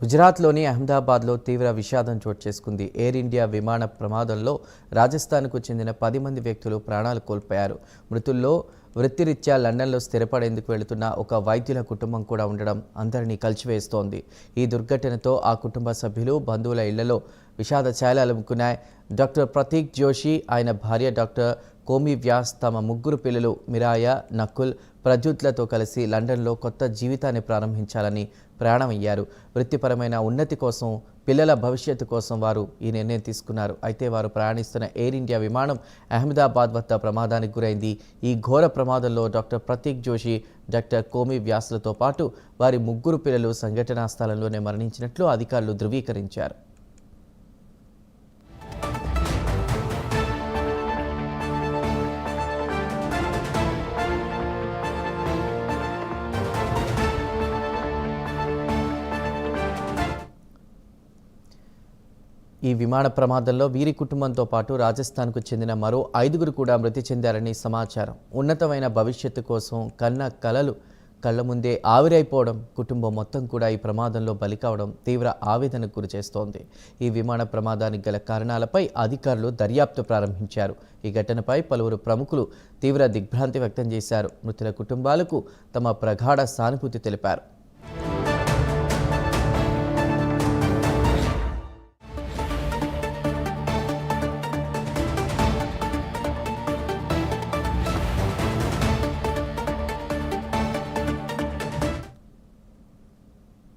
గుజరాత్లోని అహ్మదాబాద్లో తీవ్ర విషాదం చోటు చేసుకుంది. ఎయిర్ ఇండియా విమాన ప్రమాదంలో రాజస్థాన్కు చెందిన 10 మంది వ్యక్తులు ప్రాణాలు కోల్పోయారు. మృతుల్లో వృత్తిరీత్యా లండన్లో స్థిరపడేందుకు వెళుతున్న ఒక వైద్యుల కుటుంబం కూడా ఉండడం అందరినీ కలిచివేస్తోంది. ఈ దుర్ఘటనతో ఆ కుటుంబ సభ్యులు, బంధువుల ఇళ్లలో విషాద ఛాయలు అలుముకున్నాయి. డాక్టర్ ప్రతీక్ జోషి, ఆయన భార్య డాక్టర్ కోమి వ్యాస్ తమ ముగ్గురు పిల్లలు మిరాయా, నకుల్, ప్రద్యుత్లతో కలిసి లండన్లో కొత్త జీవితాన్ని ప్రారంభించాలని ప్రయాణమయ్యారు. వృత్తిపరమైన ఉన్నతి కోసం, పిల్లల భవిష్యత్తు కోసం వారు ఈ నిర్ణయం తీసుకున్నారు. అయితే వారు ప్రయాణిస్తున్న ఎయిర్ ఇండియా విమానం అహ్మదాబాద్ వద్ద ప్రమాదానికి గురైంది. ఈ ఘోర ప్రమాదంలో డాక్టర్ ప్రతీక్ జోషి, డాక్టర్ కోమి వ్యాస్లతో పాటు వారి ముగ్గురు పిల్లలు సంఘటనా స్థలంలోనే మరణించినట్లు అధికారులు ధృవీకరించారు. ఈ విమాన ప్రమాదంలో వీరి కుటుంబంతో పాటు రాజస్థాన్కు చెందిన మరో 5గురు కూడా మృతి చెందారని సమాచారం. ఉన్నతమైన భవిష్యత్తు కోసం కన్న కలలు కళ్ల ముందే ఆవిరైపోవడం, కుటుంబం మొత్తం కూడా ఈ ప్రమాదంలో బలి కావడం తీవ్ర ఆవేదనకు గురిచేస్తోంది. ఈ విమాన ప్రమాదానికి గల కారణాలపై అధికారులు దర్యాప్తు ప్రారంభించారు. ఈ ఘటనపై పలువురు ప్రముఖులు తీవ్ర దిగ్భ్రాంతి వ్యక్తం చేశారు. మృతుల కుటుంబాలకు తమ ప్రగాఢ సానుభూతి తెలిపారు.